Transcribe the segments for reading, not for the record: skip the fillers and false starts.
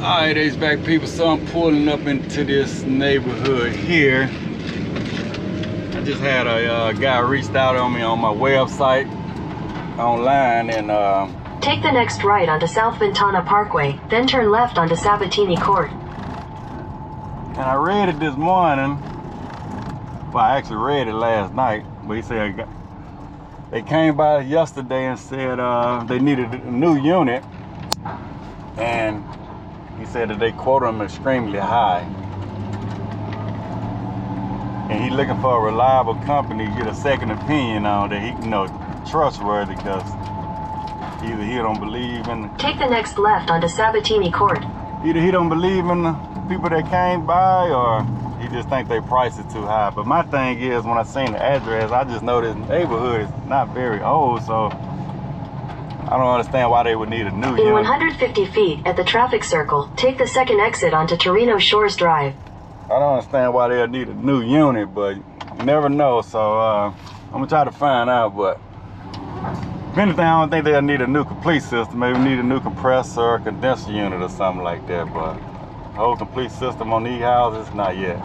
Alright, HVAC people, so I'm pulling up into this neighborhood here. I just had a guy reached out on me on my website online, and take the next right onto South Ventana Parkway, then turn left onto Sabatini Court. And I read it this morning. Well, I actually read it last night, but he said they came by yesterday and said they needed a new unit, and he said that they quoted them extremely high. And he's looking for a reliable company to get a second opinion on that he can trustworthy, because either he don't believe in take the next left onto Sabatini Court. Either he don't believe in the people that came by, or he just think their price is too high. But my thing is, when I seen the address, I just know this neighborhood is not very old, so I don't understand why they would need a new unit. In 150 feet at the traffic circle, take the second exit onto Torino Shores Drive. I don't understand why they'll need a new unit, but you never know, so I'm gonna try to find out. But if anything, I don't think they'll need a new complete system. Maybe need a new compressor or condenser unit or something like that, but the whole complete system on these houses, not yet.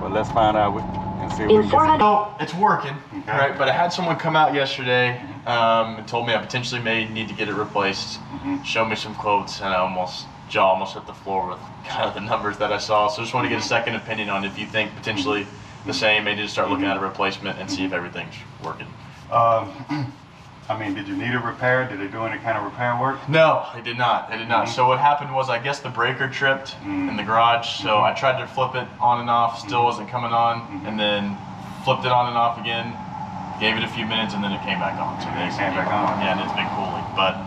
But let's find out and see what we can. So it's working, right? But I had someone come out yesterday and told me I potentially may need to get it replaced. Showed me some quotes, and jaw almost hit the floor with kind of the numbers that I saw. So I just want to get a second opinion on if you think potentially the same, maybe just start looking at a replacement and see if everything's working. I mean, did you need a repair? Did they do any kind of repair work? No, they did not. They did not. So what happened was, I guess the breaker tripped in the garage. So I tried to flip it on and off, still wasn't coming on, and then flipped it on and off again. Gave it a few minutes, and then it came back on. So they came back on. Yeah, and it's been cooling. But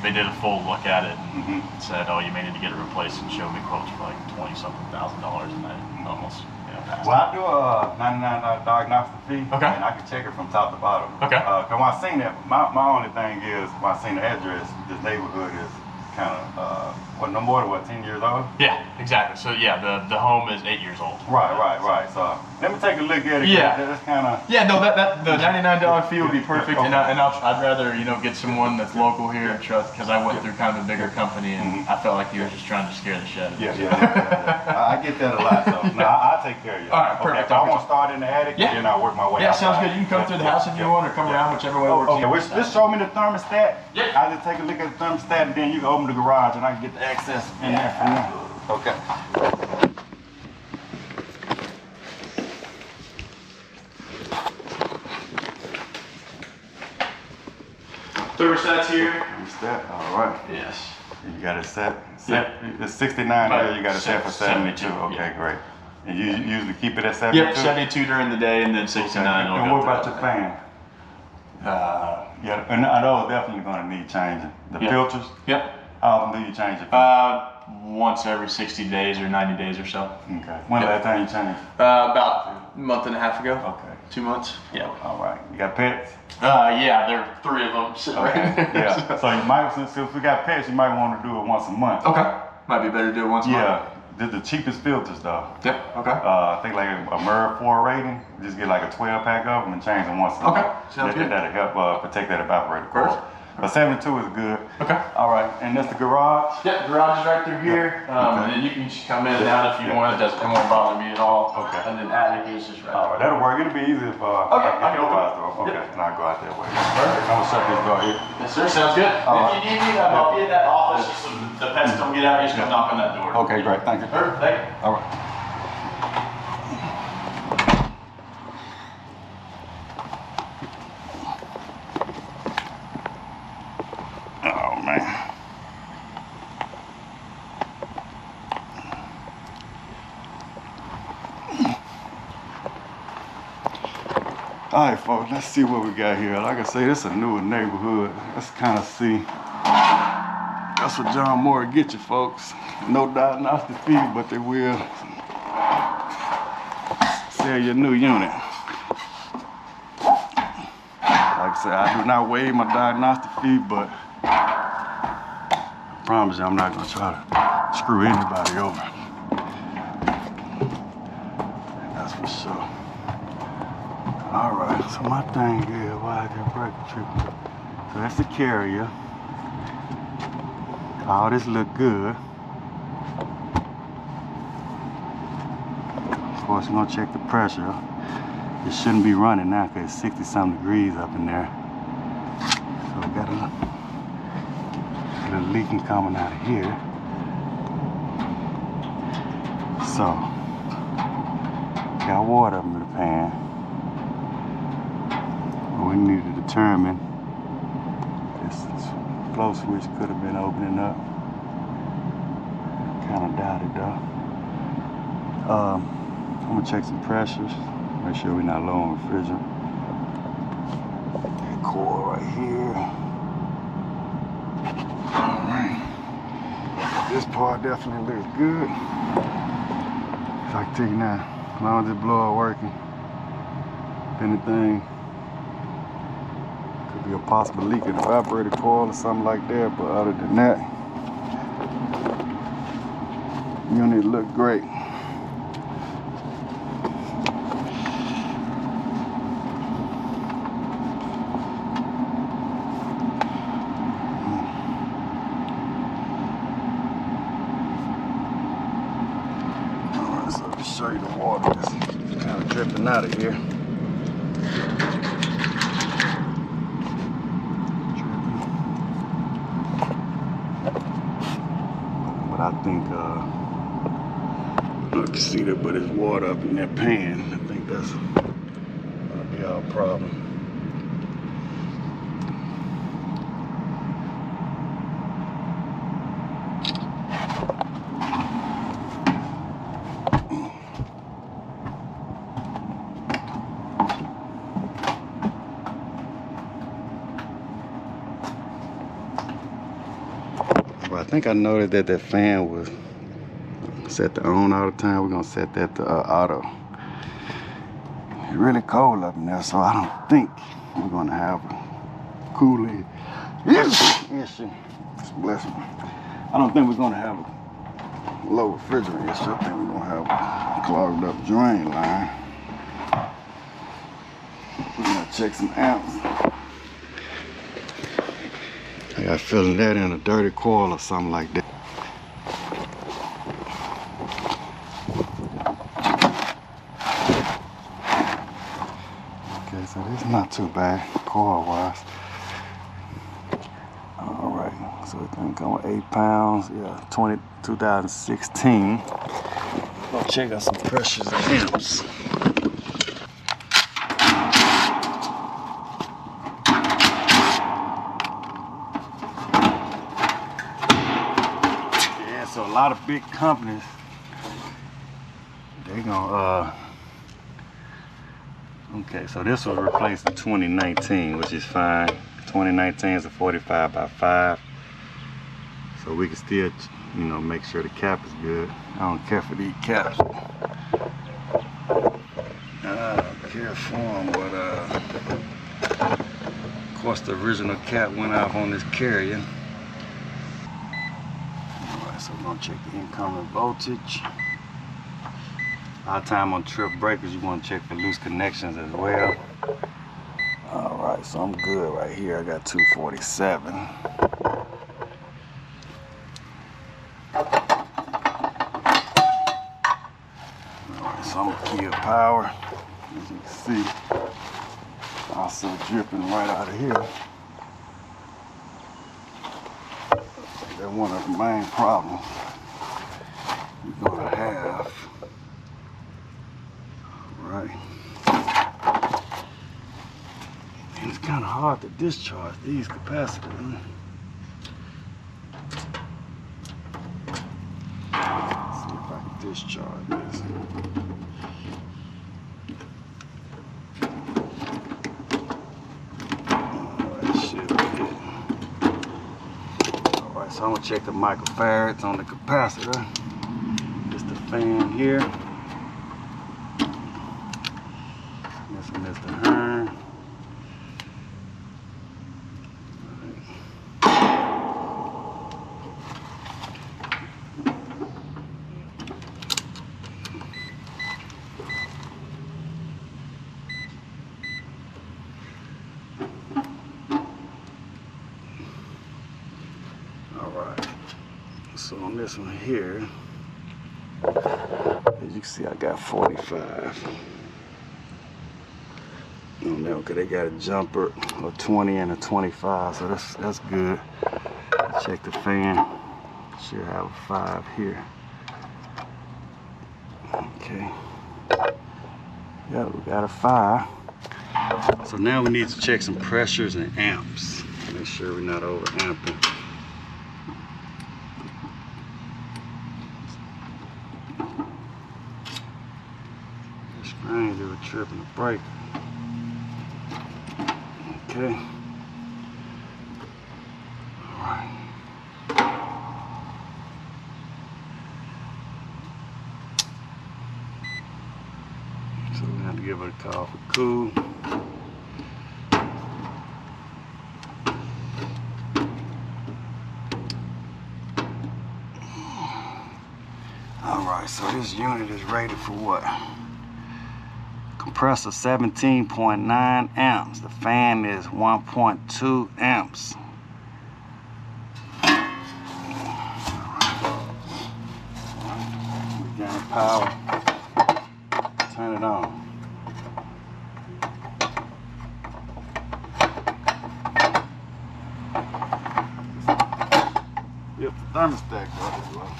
they did a full look at it and said, "Oh, you may need to get it replaced," and showed me quotes for like $20-something thousand, and I almost passed. Well, I do a $99 diagnostic fee, okay, and I can check it from top to bottom. Okay. Cause when I seen that, my only thing is, when I seen the address, this neighborhood is kind of no more than 10 years old? Yeah, exactly. So yeah, the home is 8 years old. Right. So let me take a look at it. Yeah, that's kind of. Yeah, no, the $99 fee would be perfect, and I'd rather get someone that's local here and trust, because I went through kind of a bigger company and I felt like he was just trying to scare the shit out of me. Yeah. I get that a lot. So no, I'll take care of you. All right, perfect. Okay, I want to start in the attic, and then I'll work my way. Yeah, outside. sounds good. You can come through the house if you want, or come around, whichever way works. Okay, just show me the thermostat. Yep. I'll just take a look at the thermostat, and then you can open the garage, and I can get the access in there from there. Okay. Thermostat's here. Thermostat, all right. Yes. You got it set? Yep. It's 69 here, you got it set for 72. Okay, great. And you usually keep it at 72? Yep, 72 during the day, and then 69. And what about your fan? Yeah, and I know it's definitely going to need changing. The filters? Yep. How often do you change it? Once every 60 days or 90 days or so. Okay. When last time you changed? About a month and a half ago. Okay. 2 months. Yeah. All right. You got pets? Yeah, there are 3 of them sitting right there. Yeah. So you might, since we got pets, you might want to do it once a month. Okay. Might be better to do it once a month. Yeah. The cheapest filters though. Yep. Okay. I think like a MERV 4 rating. Just get like a 12 pack of them and change them once a month. Okay. Sounds good. That'll help protect that evaporator core. But 72 is good. Okay. All right. And that's the garage? Yep, garage is right through here. And then you can just come in and out if you want. It won't bother me at all. Okay. And then attic is just right. All right. That'll work. It'll be easy if I get the garage door. Okay. And I'll go out that way. Perfect. I'm going to shut this door here. Yes, sir. Sounds good. If you need me, I'll help you in that office just so the pets don't get out. You just come knock on that door. Okay, great. Thank you. Perfect. Thank you. All right. Oh, man. All right, folks, let's see what we got here. Like I say, this is a newer neighborhood. Let's kind of see. That's what John Moore get you, folks. No diagnostic fee, but they will sell you a new unit. Like I said, I do not waive my diagnostic fee, but I promise you I'm not gonna try to screw anybody over. That's for sure. All right, so my thing is, why is that breaker tripping? So that's the carrier. All this look good. Of course, we're gonna check the pressure. It shouldn't be running now because it's 60-something degrees up in there. So we got a little leaking coming out of here. So, got water up in the pan. We need to determine this flow switch could have been opening up. Kind of doubt it though. I'm gonna check some pressures. Make sure we're not low on refrigerant. That coil right here. Alright. This part definitely looks good. So I can tell you now, as long as this blower working, if anything, could be a possible leak in the evaporator coil or something like that, but other than that, unit look great. Show you the water that's kind of dripping out of here. But I think you can see that, but it's water up in that pan. I think that's gonna be our problem. I think I noticed that that fan was set to on all the time. We're gonna set that to auto. It's really cold up in there, so I don't think we're gonna have a cooling issue. Bless me. I don't think we're gonna have a low refrigerant issue. I think we're gonna have a clogged up drain line. We're gonna check some amps. I got a feeling that in a dirty coil or something like that. Okay, so this is not too bad coil wise. All right, so it's gonna come with 8 pounds. Yeah, 2016. Go check out some pressures and amps. So a lot of big companies, they gonna okay, so this was replaced in 2019, which is fine. 2019 is a 45 by 5, so we can still, you know, make sure the cap is good. I don't care for these caps. I don't care for them, but of course the original cap went off on this carrier. So we're gonna check the incoming voltage. A lot of time on trip breakers, you want to check for loose connections as well. All right, so I'm good right here. I got 247. All right, so I'm gonna kill power. As you can see, also dripping right out of here. That's one of the main problems you're gonna have. Right. And it's kind of hard to discharge these capacitors. Let's see if I can discharge this. So I'm gonna check the microfarads on the capacitor. Just the fan here. This one is the Hearn. All right. So on this one here, as you can see, I got 45. On that one, cause they got a jumper, a 20 and a 25, so that's good. Check the fan. Should have a 5 here. Okay. Yeah, we got a 5. So now we need to check some pressures and amps. Make sure we're not over amping. The screen do a trip and a break. Okay. All right. So we have to give it a call for cool. Alright, so this unit is rated for what? Compressor 17.9 amps. The fan is 1.2 amps. We got power. Turn it on. Yep, the thermostat goes as well.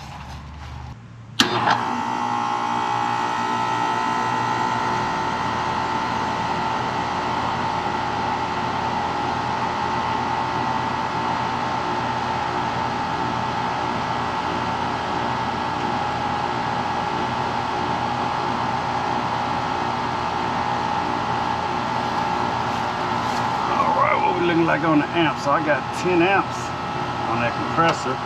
Looking like on the amp, so I got 10 amps on that compressor.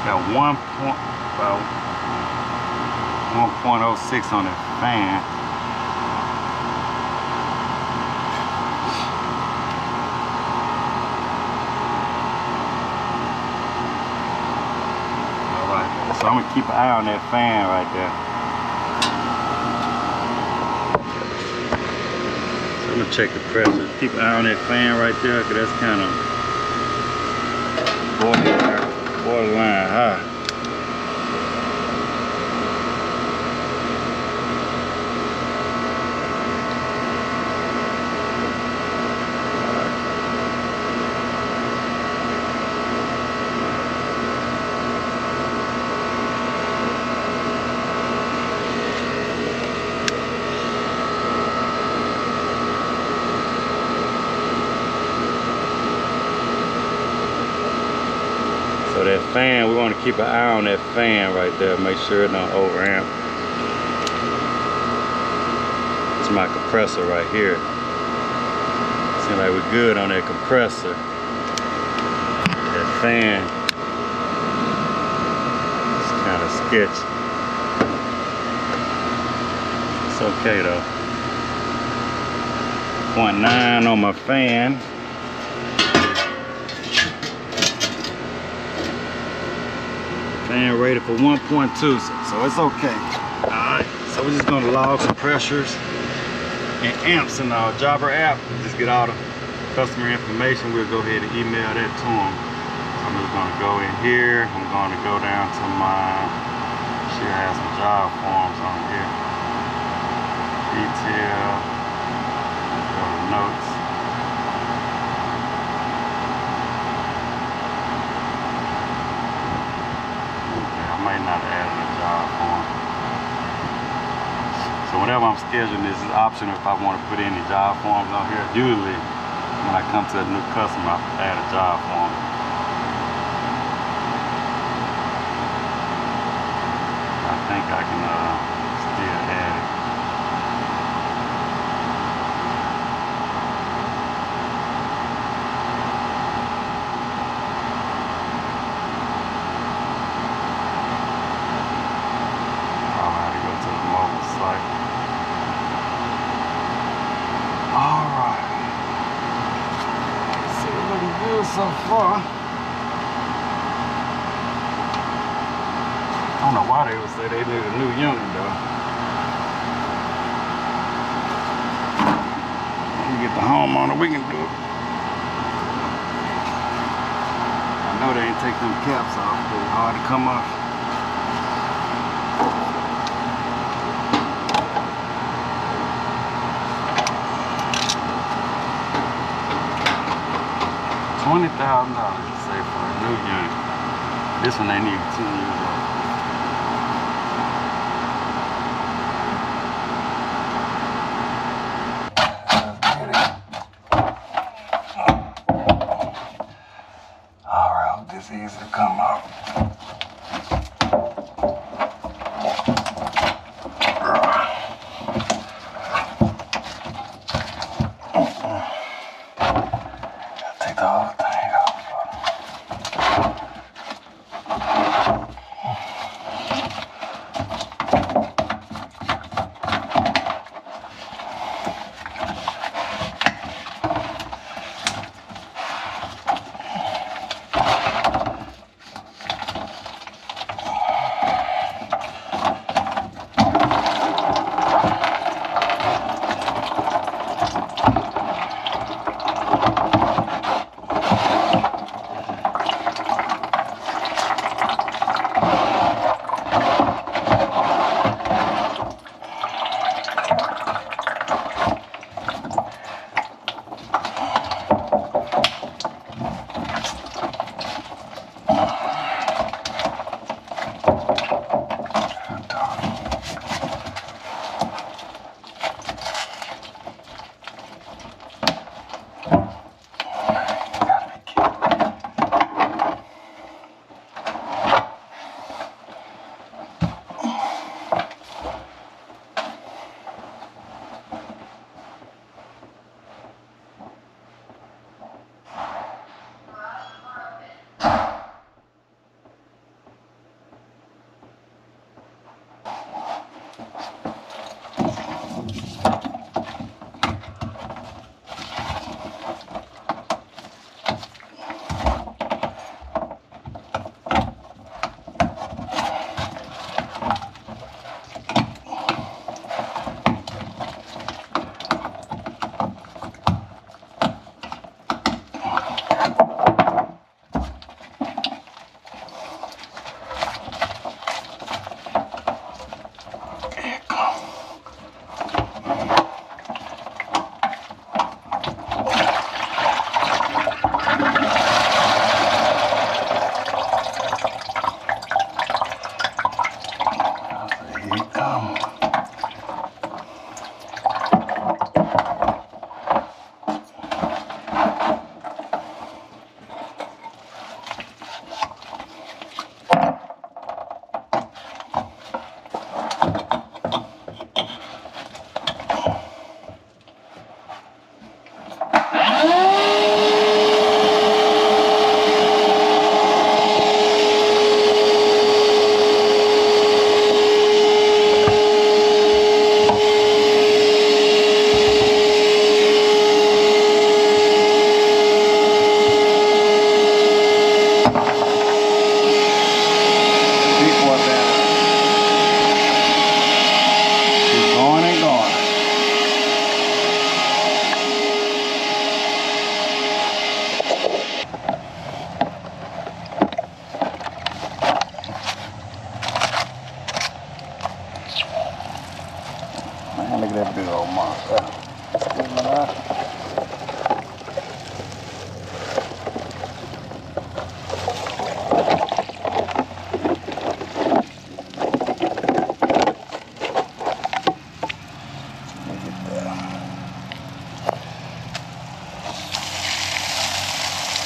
Got 1.06 on that fan. Alright, so I'm gonna keep an eye on that fan right there. So I'm gonna check the pressure. Keep an eye on that fan right there, because that's kind of borderline high. So that fan, we want to keep an eye on that fan right there, make sure it don't overamp. It's my compressor right here. Seems like we're good on that compressor. That fan, it's kind of sketchy. It's okay though. 0.9 on my fan. Fan rated for 1.2, so it's okay. Alright, so we're just gonna log some pressures and amps in our Jobber app. Just get all the customer information. We'll go ahead and email that to them. I'm just gonna go in here. I'm gonna go down to my, should have some job forms on here. Detail, go to notes. Not adding a job form. So whenever I'm scheduling this, is optional if I want to put any job forms on here. Usually when I come to a new customer, I add a job form. I think I can still add it. good so far. I don't know why they would say they need a new unit though. We get the homeowner, we can do it. I know they ain't take them caps off, but it's hard to come off. $20,000 to save for a new unit. This one ain't even 10 years old. Alright, this is easy to come out. Take the whole thing off. Look at that big old monster.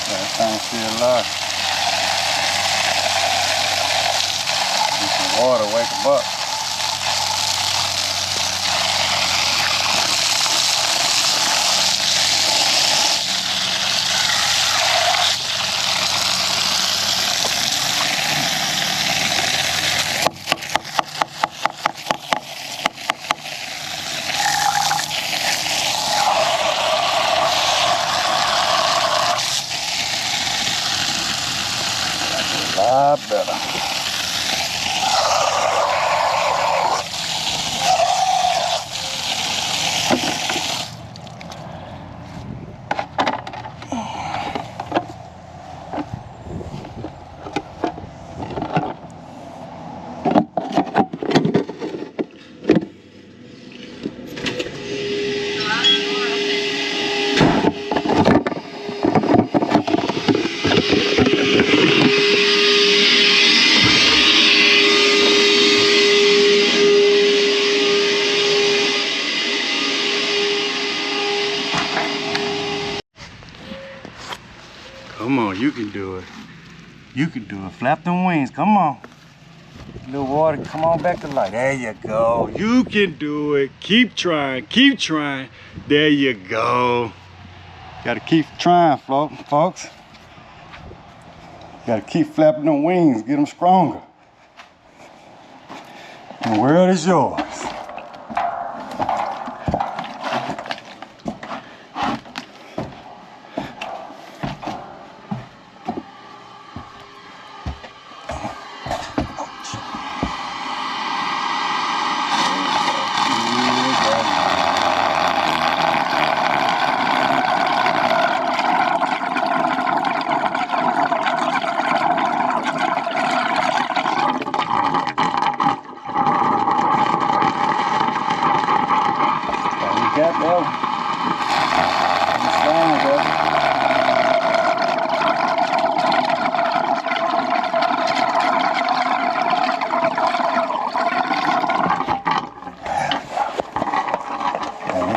That thing still alive. Get some water, wake them up. lot better. Come on, you can do it. You can do it. Flap them wings. Come on. Little water, come on back to life. There you go. You can do it. Keep trying. Keep trying. There you go. Gotta keep trying, folks. Gotta keep flapping them wings. Get them stronger. The world is yours.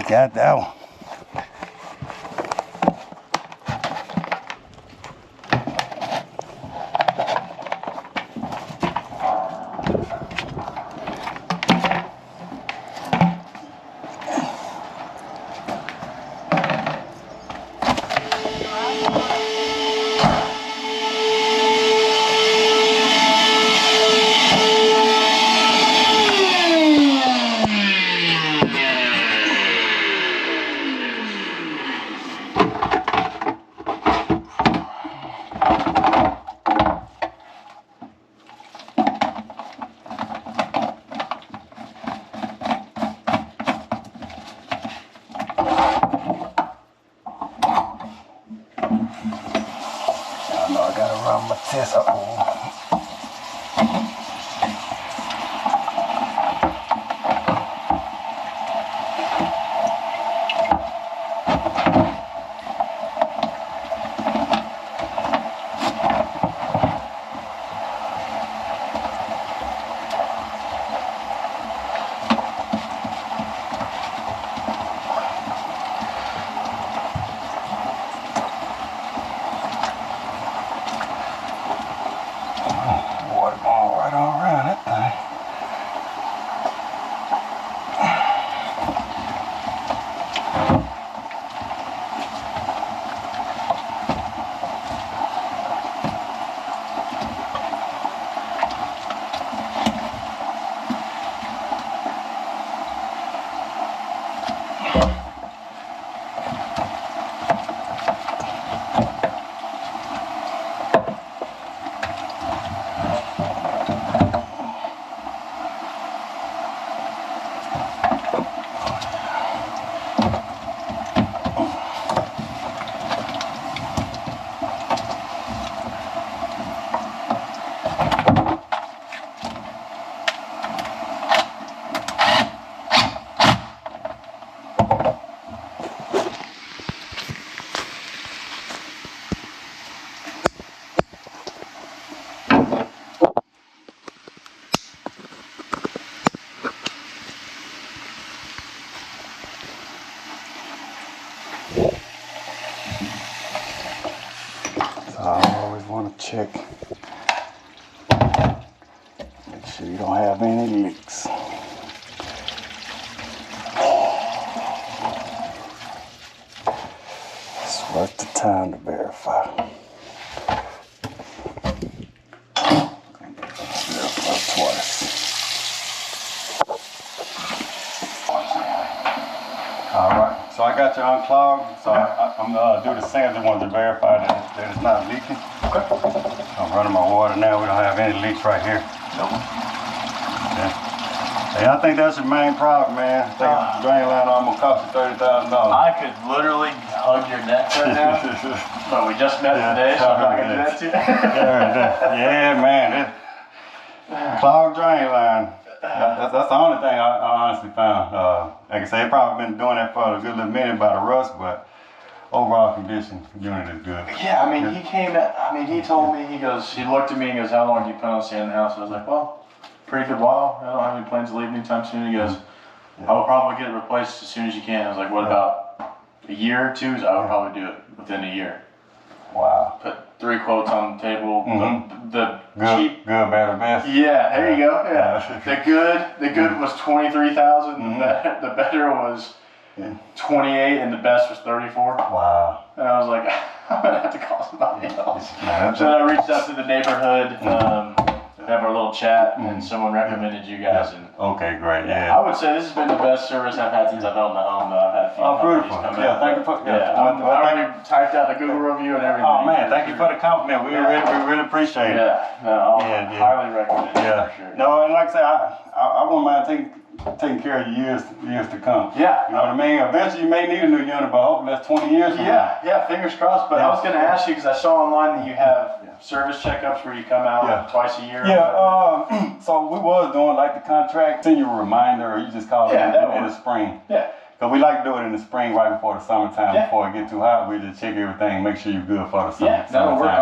Got that one. Check. Make sure you don't have any leaks. It's worth the time to verify. Verify twice. All right, so I got you unclogged. So I'm gonna do the sensor one to verify that it's not leaking. Okay. All right. running my water now. We don't have any leaks right here. Nope. Yeah. Hey, I think that's your main problem, man. I think the drain line almost cost you $30,000. I could literally hug your neck right now, but we just met today, so I'm not gonna do that to you. Yeah, man. Clogged drain line. That's the only thing I honestly found. Like I say, they probably been doing that for a good little minute by the rust, but overall condition, the unit is good. Yeah, I mean, he told me, he looked at me and goes, how long do you plan on staying in the house? I was like, well, pretty good while. I don't have any plans to leave anytime soon. He goes, I will probably get it replaced as soon as you can. I was like, what about a year or two? I would probably do it within a year. Wow. Put 3 quotes on the table. The Good, cheap. good, bad, or best. Yeah, there you go. Yeah. The good was 23,000. The better was 28, and the best was 34. Wow. And I was like, I'm gonna have to call somebody else. So then I reached out to the neighborhood, have our little chat, and someone recommended you guys. And okay, great. Yeah. I would say this has been the best service I've had since I've owned my home. I've had a few companies beautiful. come Yeah, in. thank you for I already typed out a Google review and everything. Oh man, thank you for the compliment. We really appreciate it. I'll highly recommend it. Yeah. For sure. No, and like I say, I wouldn't mind taking care of you years to come. Yeah. You know what I mean? Eventually you may need a new unit, but hopefully that's 20 years from now. Yeah, fingers crossed. But I was going to ask you, because I saw online that you have service checkups where you come out twice a year. Yeah, so we was doing like the contract, send you a reminder, or you just call it in the spring. Yeah. Because we like to do it in the spring right before the summertime, before it get too hot. We just check everything, make sure you're good for the summer. Yeah, that'll work.